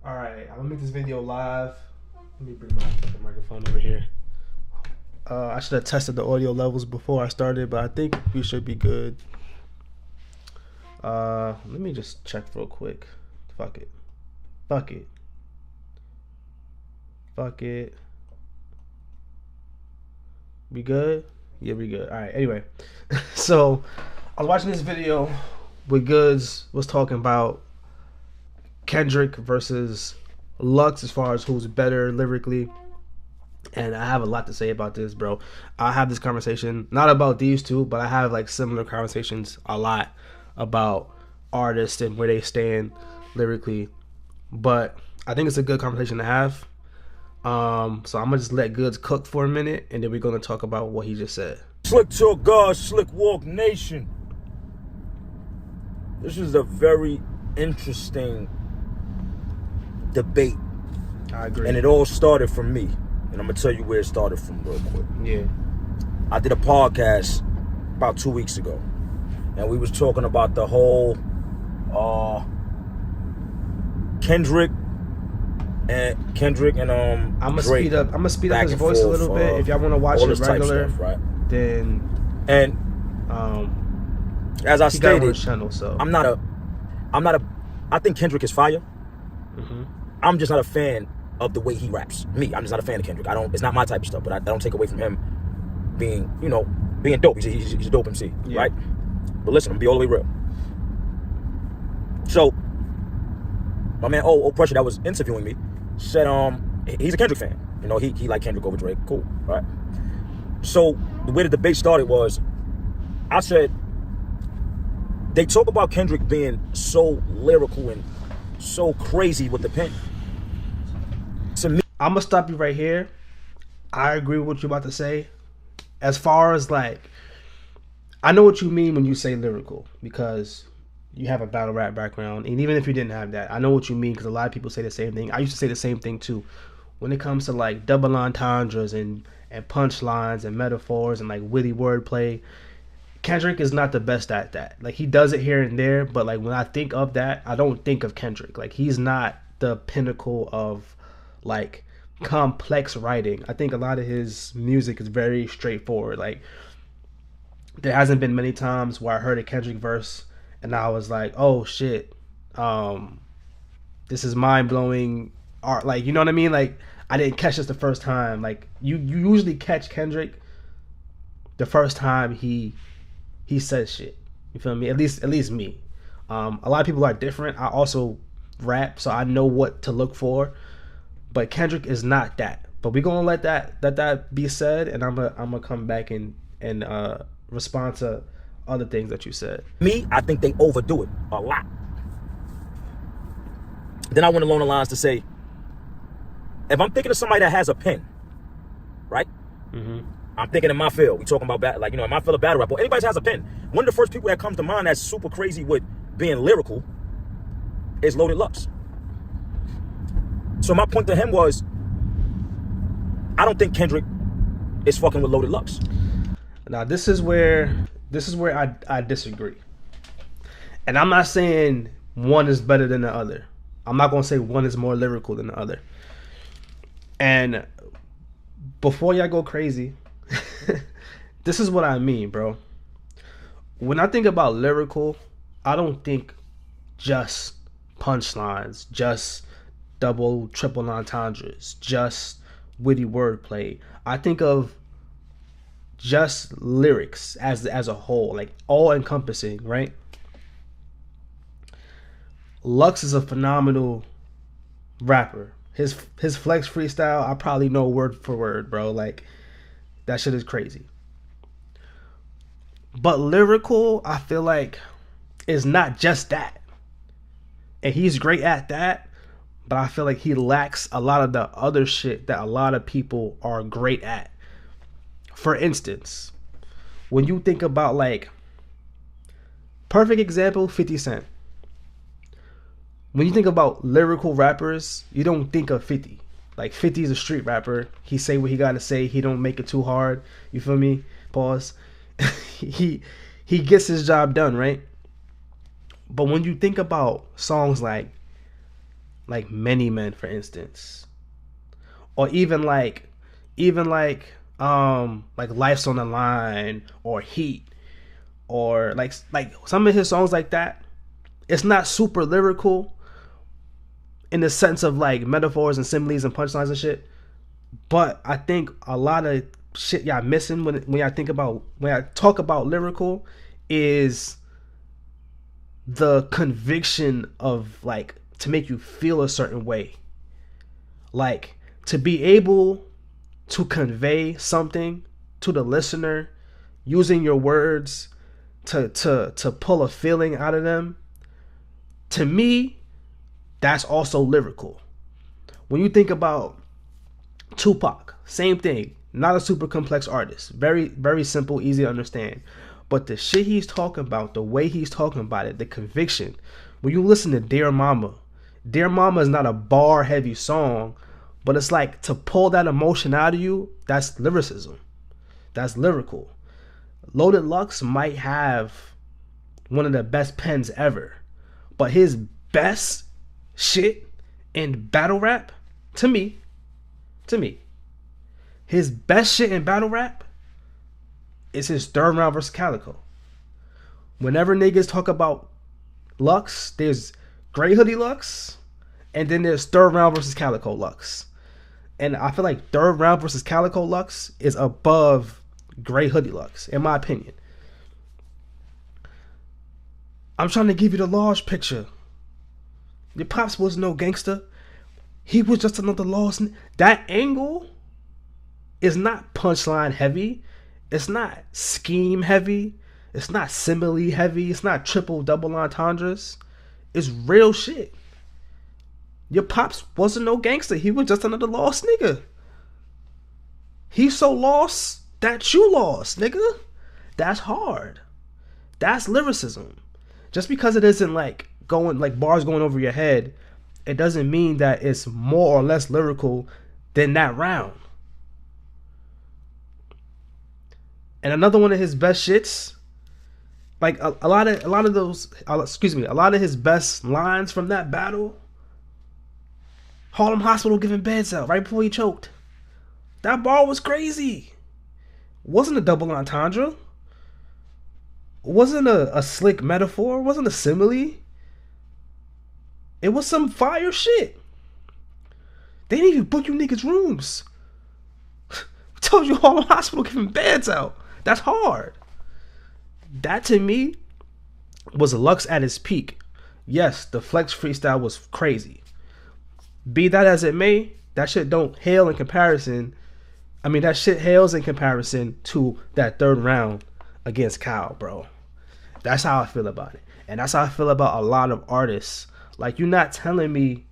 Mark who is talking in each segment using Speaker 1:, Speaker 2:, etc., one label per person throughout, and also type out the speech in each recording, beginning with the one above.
Speaker 1: Alright, I'm gonna make this video live. Let me bring my fucking microphone over here. I should have tested the audio levels before I started, but I think we should be good. Let me just check real quick. Fuck it. Fuck it. Fuck it. We good? Yeah, we good. Alright, anyway. So, I was watching this video where Goodz was talking about Kendrick versus LUX as far as who's better lyrically. And I have a lot to say about this, bro. I have this conversation, not about these two, but I have like similar conversations a lot about artists and where they stand lyrically. But I think it's a good conversation to have. So I'm gonna just let Goodz cook for a minute, and then we're gonna talk about what he just said.
Speaker 2: Slick Talk God, Slick Walk Nation. This is a very interesting debate.
Speaker 1: I agree.
Speaker 2: And it all started from me. And I'm going to tell you where it started from real quick.
Speaker 1: Yeah.
Speaker 2: I did a podcast about 2 weeks ago. And we was talking about the whole Kendrick and
Speaker 1: I'm gonna
Speaker 2: Drake
Speaker 1: speed up. I'm gonna speed up
Speaker 2: back
Speaker 1: his
Speaker 2: and
Speaker 1: voice a
Speaker 2: forth,
Speaker 1: little bit. If y'all want to watch
Speaker 2: all
Speaker 1: it
Speaker 2: this type
Speaker 1: regular,
Speaker 2: stuff, right?
Speaker 1: then
Speaker 2: And as I
Speaker 1: he got on
Speaker 2: stated,
Speaker 1: his channel. So
Speaker 2: I think Kendrick is fire.
Speaker 1: Mhm.
Speaker 2: I'm just not a fan of the way he raps. I'm just not a fan of Kendrick. It's not my type of stuff, but I don't take away from him being dope. He's a dope MC,
Speaker 1: Yeah.
Speaker 2: right? But listen, I'm gonna be all the way real. So, my man, Pressure, that was interviewing me, said, he's a Kendrick fan. You know, he like Kendrick over Drake. Cool, right? So, the way the debate started was, I said, they talk about Kendrick being so lyrical and so crazy with the pen. To me,
Speaker 1: I'm gonna stop you right here. I agree with what you're about to say. As far as like, I know what you mean when you say lyrical, because you have a battle rap background, and even if you didn't have that, I know what you mean, because a lot of people say the same thing. I used to say the same thing too. When it comes to like double entendres and punchlines and metaphors and like witty wordplay, Kendrick is not the best at that. Like, he does it here and there, but like when I think of that, I don't think of Kendrick. Like, he's not the pinnacle of like complex writing. I think a lot of his music is very straightforward. Like, there hasn't been many times where I heard a Kendrick verse and I was like, oh shit, this is mind blowing art. Like, you know what I mean? Like, I didn't catch this the first time. Like, you usually catch Kendrick the first time he says shit. You feel me? At least me. A lot of people are different. I also rap, so I know what to look for. But Kendrick is not that. But we're gonna let that be said, and I'm gonna come back and respond to other things that you said.
Speaker 2: I think they overdo it a lot. Then I went along the lines to say, if I'm thinking of somebody that has a pen, right?
Speaker 1: Mm-hmm.
Speaker 2: I'm thinking in my field. We talking about in my field of battle rap. Or anybody that has a pen. One of the first people that comes to mind that's super crazy with being lyrical is Loaded Lux. So my point to him was, I don't think Kendrick is fucking with Loaded Lux.
Speaker 1: Now this is where I disagree. And I'm not saying one is better than the other. I'm not gonna say one is more lyrical than the other. And before y'all go crazy, this is what I mean, bro. When I think about lyrical, I don't think just punchlines, just double, triple entendres, just witty wordplay. I think of just lyrics as a whole, like all encompassing, right? Lux is a phenomenal rapper. His flex freestyle, I probably know word for word, bro. Like, that shit is crazy. But lyrical, I feel like, is not just that. And he's great at that, but I feel like he lacks a lot of the other shit that a lot of people are great at. For instance, when you think about, like, perfect example, 50 Cent. When you think about lyrical rappers, you don't think of 50. Like, 50 is a street rapper. He say what he gotta say. He don't make it too hard. You feel me? Pause. he gets his job done, right? But when you think about songs like like Many Men, for instance, or even like Life's on the Line or Heat, or like some of his songs like that. It's not super lyrical in the sense of like metaphors and similes and punchlines and shit. But I think a lot of shit y'all missing when I talk about lyrical is the conviction of like to make you feel a certain way. Like to be able to convey something to the listener using your words to pull a feeling out of them. To me, that's also lyrical. When you think about Tupac, same thing. Not a super complex artist. Very, very simple, easy to understand. But the shit he's talking about, the way he's talking about it, the conviction. When you listen to Dear Mama is not a bar heavy song, but it's like to pull that emotion out of you, that's lyricism. That's lyrical. Loaded Lux might have one of the best pens ever, but his best shit in battle rap, to me, his best shit in battle rap is his third round versus Calico. Whenever niggas talk about Lux, there's Gray Hoodie Lux, and then there's third round versus Calico Lux. And I feel like third round versus Calico Lux is above Gray Hoodie Lux, in my opinion. I'm trying to give you the large picture. Your pops was no gangster. He was just another lost. That angle is not punchline heavy. It's not scheme heavy. It's not simile heavy. It's not triple double entendres. It's real shit. Your pops wasn't no gangster. He was just another lost nigga. He's so lost that you lost, nigga. That's hard. That's lyricism. Just because it isn't like bars going over your head, it doesn't mean that it's more or less lyrical than that round. And another one of his best shits, like a lot of his best lines from that battle. Harlem Hospital giving beds out right before he choked. That bar was crazy. Wasn't a double entendre. Wasn't a slick metaphor. Wasn't a simile. It was some fire shit. They didn't even book you niggas rooms. I told you Harlem Hospital giving beds out. That's hard. That to me was Lux at his peak. Yes, the Flex freestyle was crazy. Be that as it may, that shit don't hail in comparison. I mean, that shit hails in comparison to that third round against Kyle, bro. That's how I feel about it. And that's how I feel about a lot of artists. Like, you're not telling me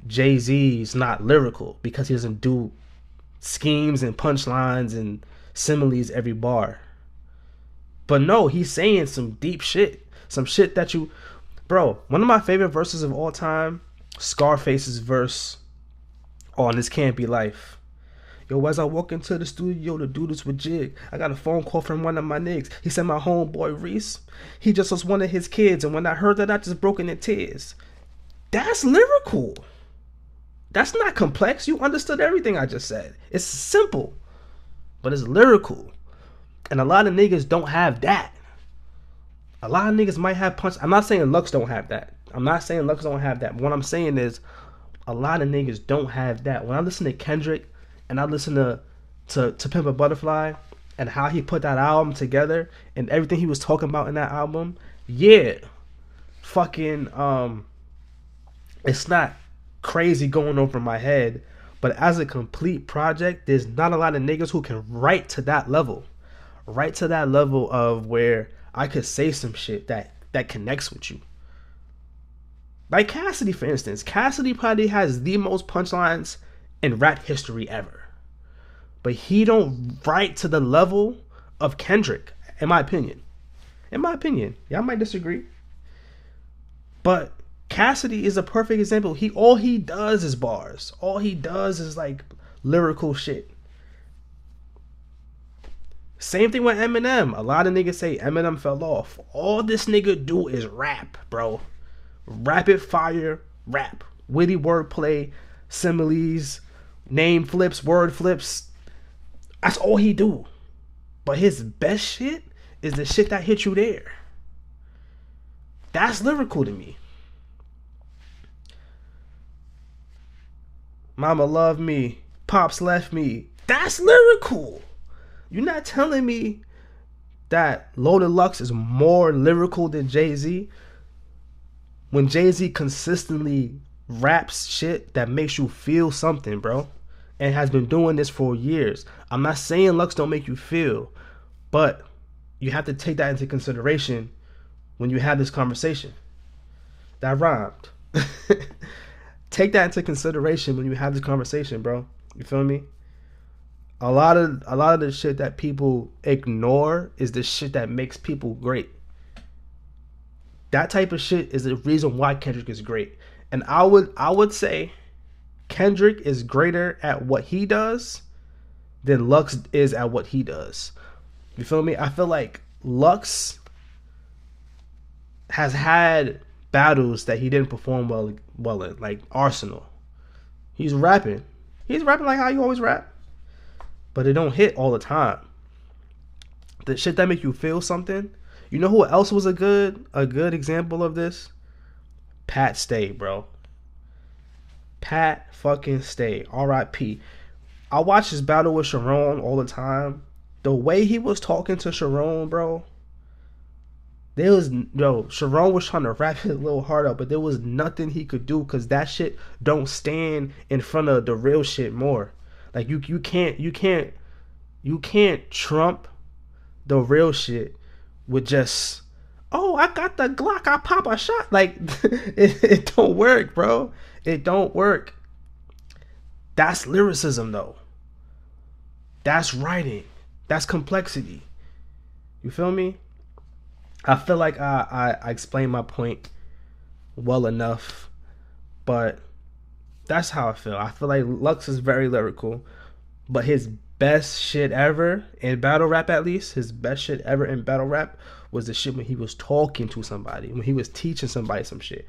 Speaker 1: Jay-Z's not lyrical because he doesn't do schemes and punchlines and similes every bar. But no, he's saying some deep shit. Some shit that you... Bro, one of my favorite verses of all time, Scarface's verse on This Can't Be Life. Yo, as I walk into the studio to do this with Jig, I got a phone call from one of my niggas. He said my homeboy Reese, he just was one of his kids, and when I heard that, I just broke into tears. That's lyrical. That's not complex. You understood everything I just said. It's simple, but it's lyrical. And a lot of niggas don't have that. A lot of niggas might have punch. I'm not saying Lux don't have that. But what I'm saying is a lot of niggas don't have that. When I listen to Kendrick and I listen to Pimp a Butterfly and how he put that album together and everything he was talking about in that album, yeah, fucking it's not crazy going over my head, but as a complete project, there's not a lot of niggas who can write to that level of where I could say some shit that connects with you. Like Cassidy, for instance. Cassidy probably has the most punchlines in rap history ever. But he don't write to the level of Kendrick, in my opinion. Y'all might disagree. But Cassidy is a perfect example. All he does is bars. All he does is like lyrical shit. Same thing with Eminem. A lot of niggas say Eminem fell off. All this nigga do is rap, bro. Rapid fire rap. Witty wordplay, similes, name flips, word flips. That's all he do. But his best shit is the shit that hit you there. That's lyrical to me. Mama love me, pops left me. That's lyrical. You're not telling me that Loaded Lux is more lyrical than Jay-Z when Jay-Z consistently raps shit that makes you feel something, bro, and has been doing this for years. I'm not saying Lux don't make you feel, but you have to take that into consideration when you have this conversation. That rhymed. Take that into consideration when you have this conversation, bro. You feel me? A lot of the shit that people ignore is the shit that makes people great. That type of shit is the reason why Kendrick is great. And I would say Kendrick is greater at what he does than Lux is at what he does. You feel me? I feel like Lux has had battles that he didn't perform well in, like Arsenal. He's rapping like how you always rap, but it don't hit all the time. The shit that make you feel something. You know who else was a good example of this? Pat Stay, bro. Pat fucking Stay. R.I.P. I watch his battle with Sharon all the time. The way he was talking to Sharon, bro. Sharon was trying to wrap his little heart up, but there was nothing he could do because that shit don't stand in front of the real shit more. Like you can't trump the real shit with just, oh, I got the Glock, I pop a shot. Like it don't work, bro. It don't work. That's lyricism though. That's writing. That's complexity. You feel me? I feel like I explained my point well enough, but that's how I feel. I feel like Lux is very lyrical, but his best shit ever in battle rap, at least, his best shit ever in battle rap was the shit when he was talking to somebody, when he was teaching somebody some shit,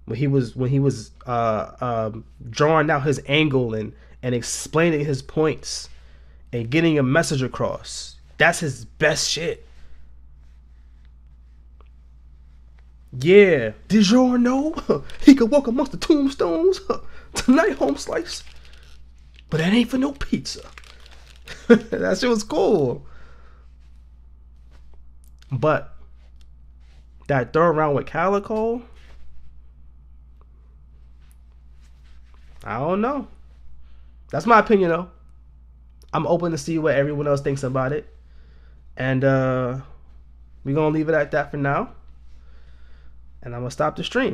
Speaker 1: when he was drawing out his angle and explaining his points and getting a message across. That's his best shit. Yeah, did y'all know he could walk amongst the tombstones tonight, home slice? But that ain't for no pizza. That shit was cool. But that third round with Calico, I don't know. That's my opinion though. I'm open to see what everyone else thinks about it. And we're gonna leave it at that for now. And I'm gonna stop the stream.